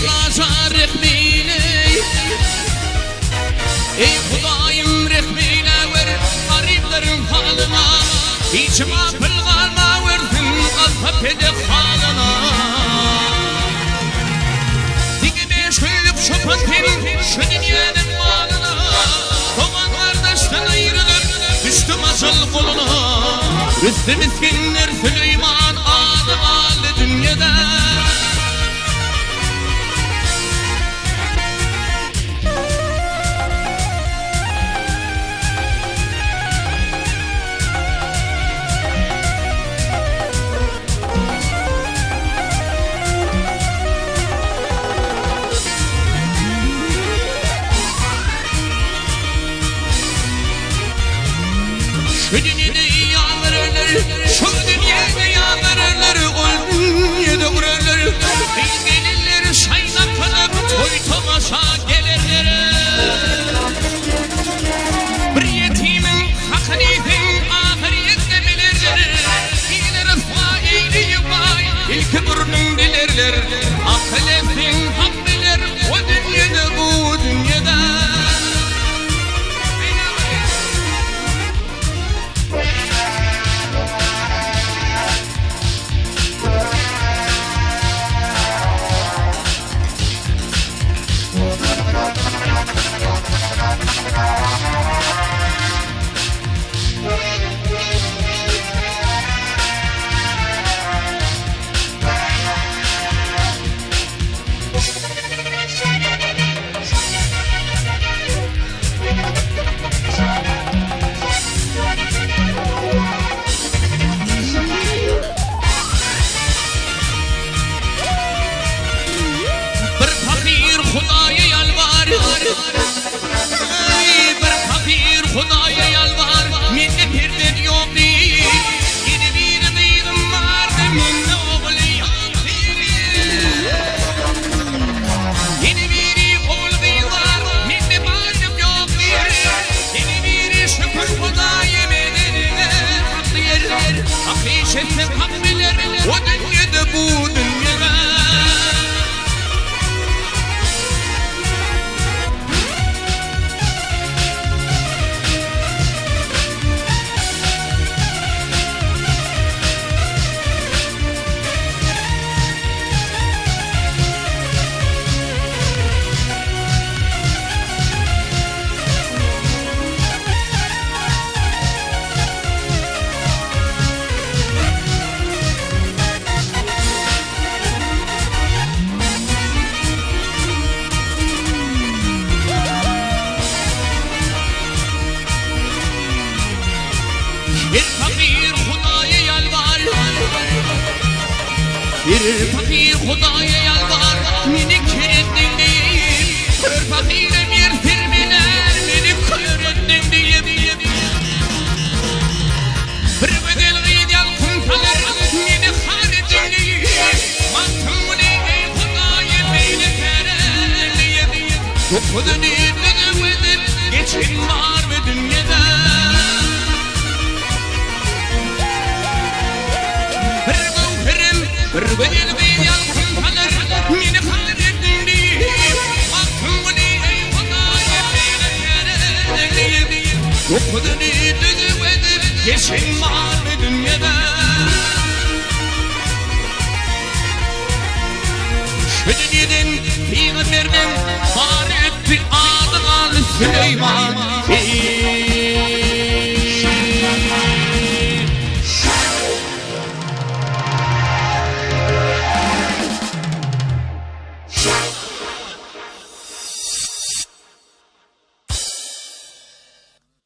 Allah rehmine, ey Hudayım rehmine ver gariplerin halına, hiç mağfil kalma versin azap edip halına. Dikime şöylüp şöpatın şu dünyanın malına, doğan kardeşten ayrılır düştüm acıl koluna. Rüstü miskinler Süleyman adı ağlı dünyada. Şu dünyada yağmurlar, şu dünyada yağmurlar, o dünyada uğrarlar. Bilgelinler şaynak kalıp toy tomaşa gelirler. Bir yetimin hakkını ahirette bilirler. Yine rıfka eyleyip vay, ilk burnun bilirler. Akıl etsin hak bilir, o dünyada bu dünyada. Hudaya yalvar, bir fakir Hudaya yalvar, minne birden yok değil. Yine bir beyim vardı, minne oğlu yok değil. Yine bir oğlu var, minne bacım yok değil. Yine bir şükür Hudaya medenine haklı yerler, hak işetse hak bilir, o dünyada bu dünyada. Bir fakir Hudaya yalvar, bir fakir Hudaya yalvar, minik kiretin değil. Bir fakire bir firmiler, minik kiretin değil. Bir bedel gıydal kumtalar, minik haritin değil. Mantımını ey Hudaya beyni tereliyim. Dokudun idini vedip, geçin var ve dünyada. Bir bedel gıydal kumtalar, minik haritin değil. Mantımını ey Hudaya beyni tereliyim. Dokudun idini vedip, geçin var ve dünyada. Şu dünyadan peygamberden var etti adı ağlı Süleyman.